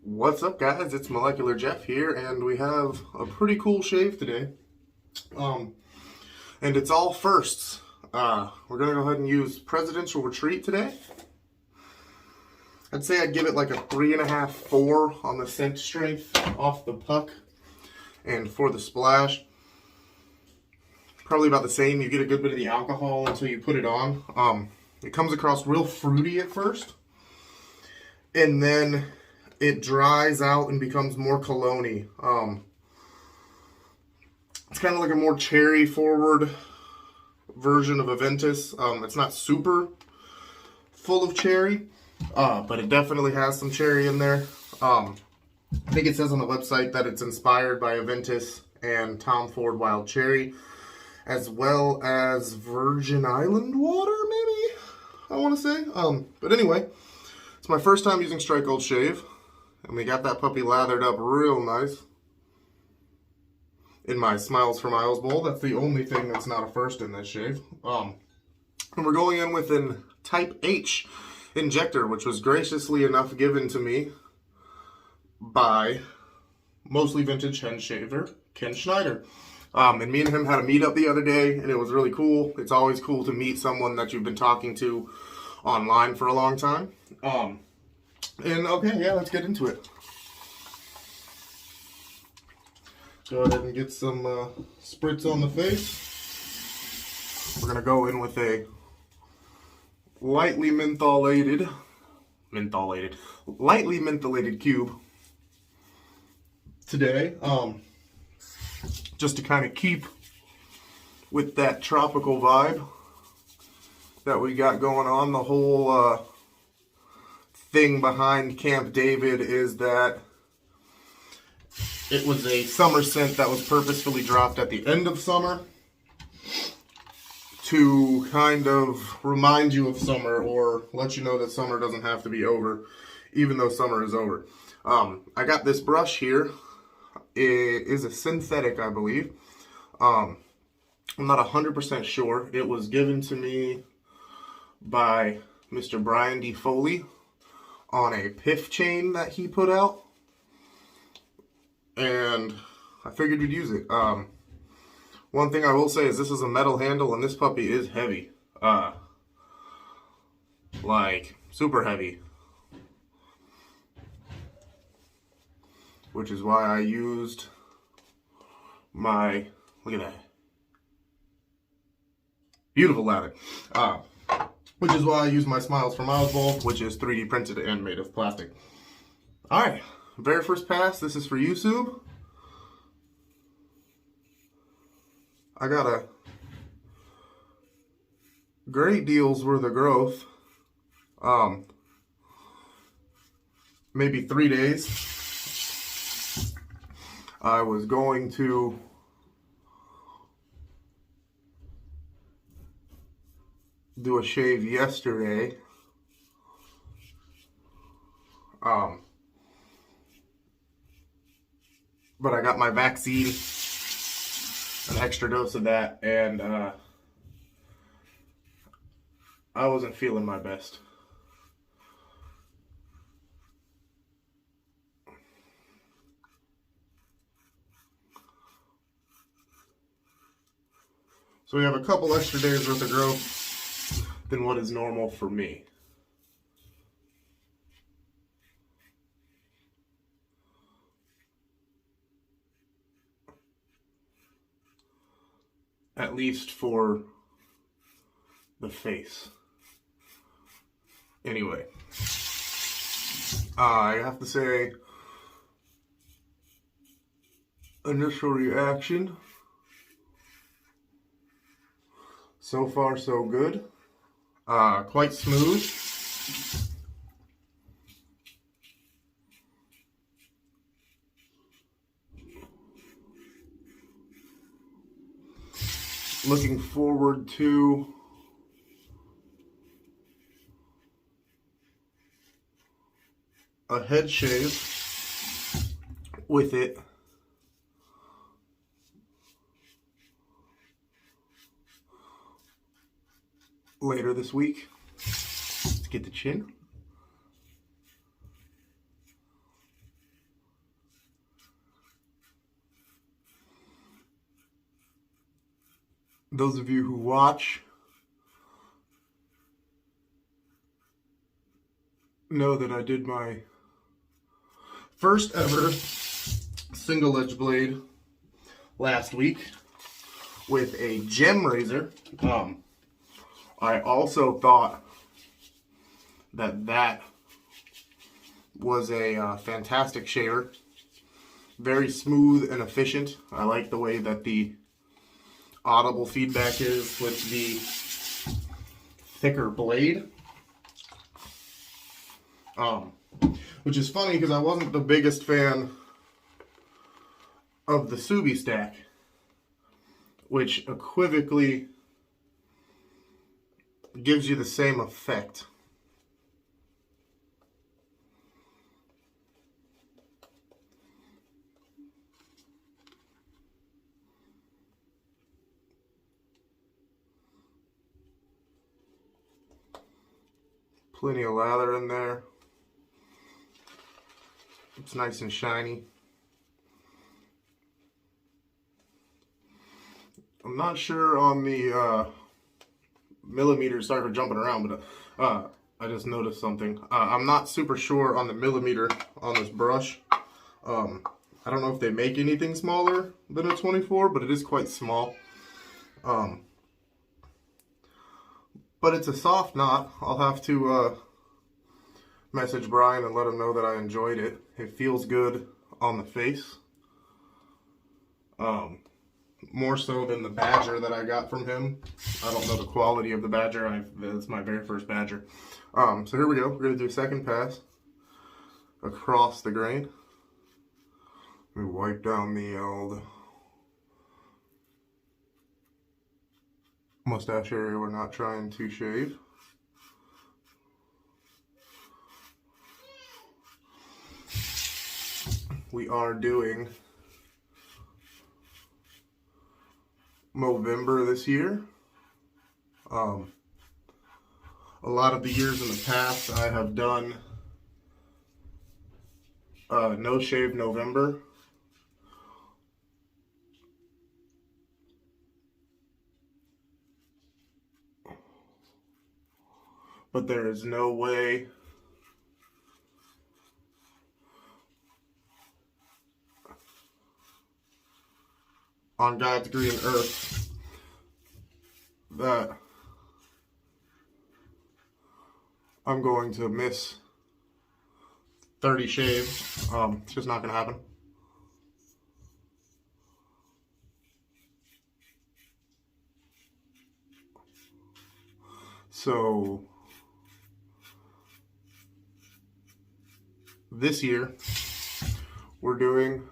What's up, guys? It's Molecular Jeff here, and we have a pretty cool shave today. Um, and it's all firsts. We're gonna go ahead and use Presidential Retreat today. I'd say I'd give it like a 3.5, 4 on the scent strength off the puck, and for the splash, probably about the same. You get a good bit of the alcohol until you put it on. It comes across real fruity at first, and then it dries out and becomes more cologne-y. It's kind of like a more cherry forward version of Aventus. It's not super full of cherry, but it definitely has some cherry in there. I think it says on the website that it's inspired by Aventus and Tom Ford Wild Cherry, as well as Virgin Island water, maybe, I want to say. But anyway, it's my first time using Strike Gold Shave. And we got that puppy lathered up real nice in my Smiles for Miles bowl. That's the only thing that's not a first in this shave. And we're going in with an Type H injector, which was graciously enough given to me by Mostly Vintage Hen Shaver Ken Schneider. And me and him had a meetup the other day, and it was really cool. It's always cool to meet someone that you've been talking to online for a long time. And okay, yeah, let's get into it. Go ahead and get some spritz on the face. We're gonna go in with a lightly mentholated cube today. Just to kind of keep with that tropical vibe that we got going on. The whole thing behind Camp David is that it was a summer scent that was purposefully dropped at the end of summer to kind of remind you of summer or let you know that summer doesn't have to be over, even though summer is over. I got this brush here. It is a synthetic, I believe. I'm not 100% sure. It was given to me by Mr. Brian D. Foley on a Piff chain that he put out, and I figured we'd use it. One thing I will say is this is a metal handle, and this puppy is heavy, like super heavy, which is why I used my, look at that, beautiful lather. Which is why I use my Smiles for Miles bowl, which is 3D printed and made of plastic. Alright, very first pass, this is for you, Sub. I got a great deal's worth of growth. Maybe 3 days. I was going to do a shave yesterday. But I got my vaccine, an extra dose of that, and I wasn't feeling my best. So we have a couple extra days worth of growth than what is normal for me. At least for the face. Anyway, I have to say, initial reaction, so far so good. Quite smooth. Looking forward to a head shave with it later this week. Let's get the chin. those of you who watch know that I did my first ever single edge blade last week with a gem razor. I also thought that was a fantastic shaver. Very smooth and efficient. I like the way that the audible feedback is with the thicker blade. Which is funny because I wasn't the biggest fan of the Subie stack, which equivocally gives you the same effect. Plenty of lather in there. It's nice and shiny. I'm not sure on the millimeter, sorry for jumping around, but I just noticed something. I'm not super sure on the millimeter on this brush. I don't know if they make anything smaller than a 24, but it is quite small. But it's a soft knot. I'll have to message Brian and let him know that I enjoyed it. It feels good on the face. More so than the Badger that I got from him. I don't know the quality of the Badger. It's my very first Badger. So here we go. We're going to do a second pass across the grain. Let me wipe down the old mustache area we're not trying to shave. We are doing Movember this year. A lot of the years in the past I have done No Shave November. But there is no way on God's green earth that I'm going to miss 30 shaves. It's just not going to happen. So this year we're doing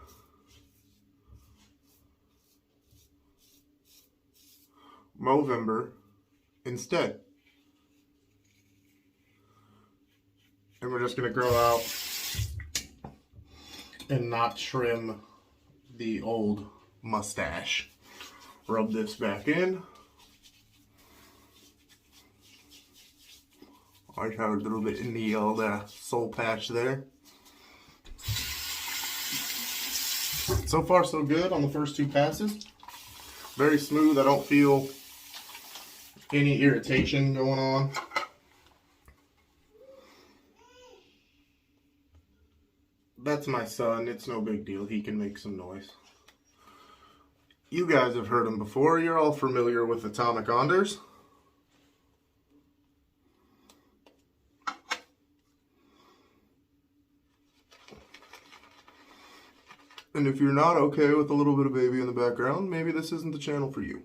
Movember instead. And we're just going to grow out and not trim the old mustache. Rub this back in. I have a little bit in the old soul patch there. So far so good on the first two passes. Very smooth. I don't feel any irritation going on. That's my son. It's no big deal. He can make some noise. You guys have heard him before. You're all familiar with Atomic Anders. And if you're not okay with a little bit of baby in the background, maybe this isn't the channel for you.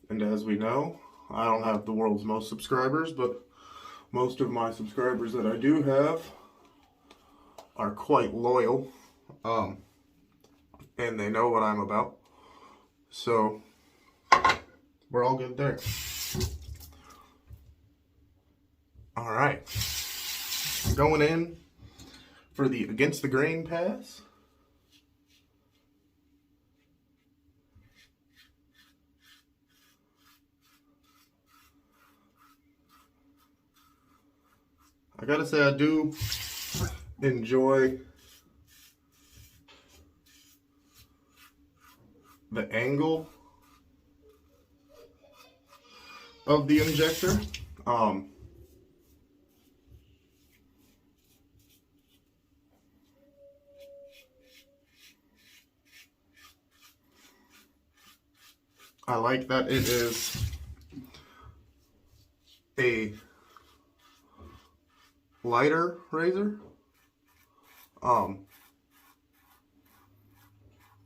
And as we know, I don't have the world's most subscribers, but most of my subscribers that I do have are quite loyal. And they know what I'm about. So we're all good there. All right. Going in for the Against the Grain pass. I gotta say, I do enjoy the angle of the injector. I like that it is a lighter razor,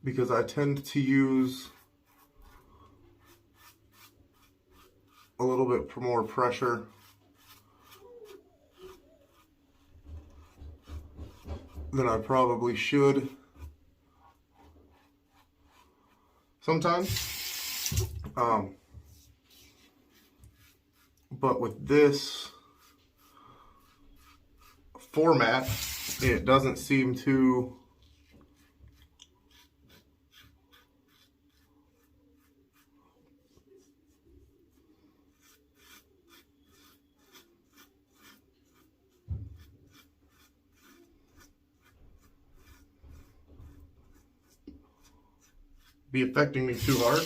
because I tend to use a little bit more pressure than I probably should sometimes. But with this format, it doesn't seem to be affecting me too hard.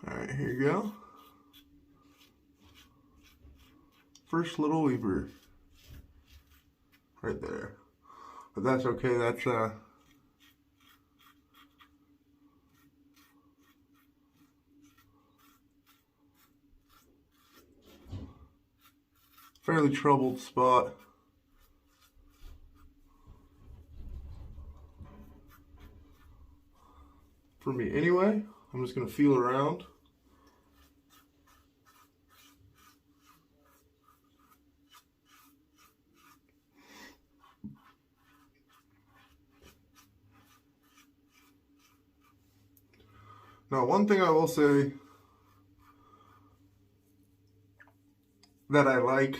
All right, here you go. First little weeper right there. But that's okay. That's fairly troubled spot. For me anyway. I'm just gonna feel around. Now, one thing I will say that I like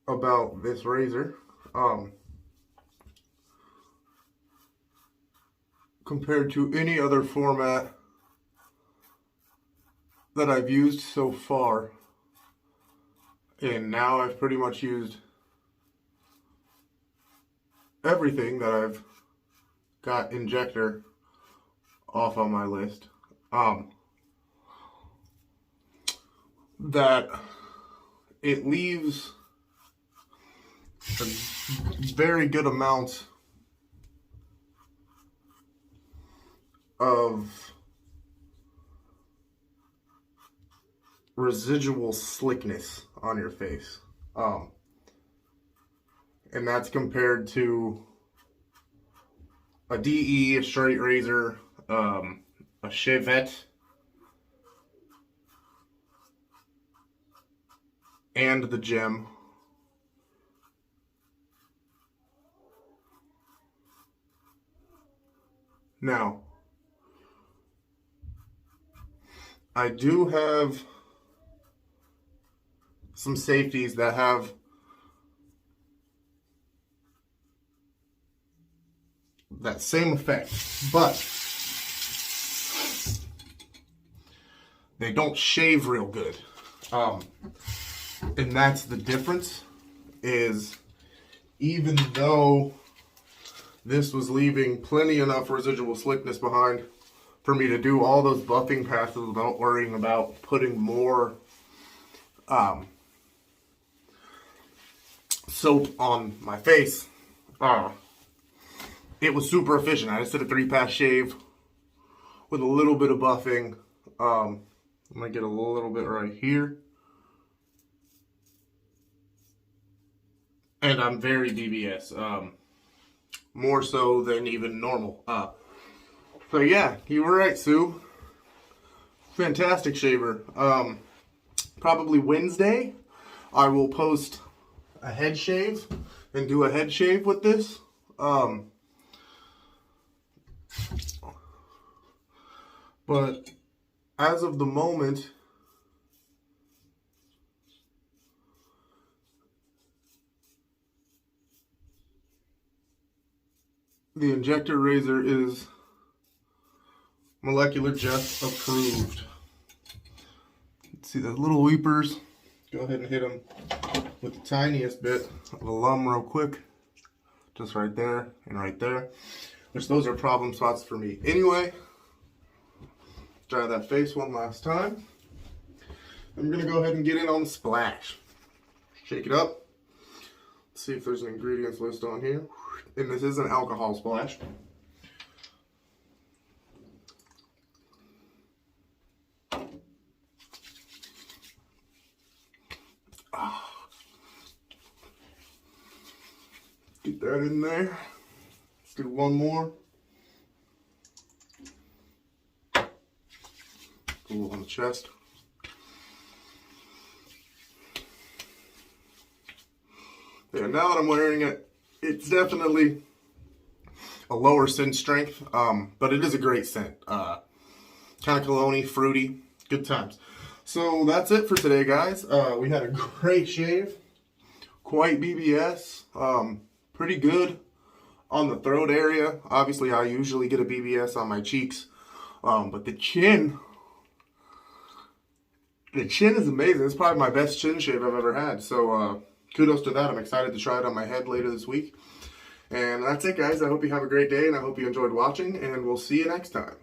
about this razor, compared to any other format that I've used so far, and now I've pretty much used everything that I've got injector off on my list, that it leaves a very good amount of residual slickness on your face, and that's compared to a DE, a straight razor, a Chevette, and the Gem. Now, I do have some safeties that have that same effect, but they don't shave real good. And that's the difference, is even though this was leaving plenty enough residual slickness behind for me to do all those buffing passes without worrying about putting more soap on my face, it was super efficient. I just did a 3-pass shave with a little bit of buffing. I'm gonna get a little bit right here. And I'm very DBS, more so than even normal. So yeah, you were right, Sue. Fantastic shaver. Probably Wednesday, I will post a head shave and do a head shave with this. But as of the moment, The injector razor is Molecular Jet approved. See those little weepers? Go ahead and hit them with the tiniest bit of alum real quick. Just right there and right there. Which those are problem spots for me. Anyway, try that face one last time. I'm going to go ahead and get in on the splash. Shake it up. See if there's an ingredients list on here. And this is an alcohol splash. Get that in there. Let's do one more. Pull on the chest. Yeah, now that I'm wearing it, it's definitely a lower scent strength, but it is a great scent. Kind of cologne-y, fruity, good times. So that's it for today, guys. We had a great shave, quite BBS, pretty good on the throat area. Obviously, I usually get a BBS on my cheeks, but the chin is amazing. It's probably my best chin shave I've ever had. So kudos to that. I'm excited to try it on my head later this week. And that's it, guys. I hope you have a great day, and I hope you enjoyed watching, and we'll see you next time.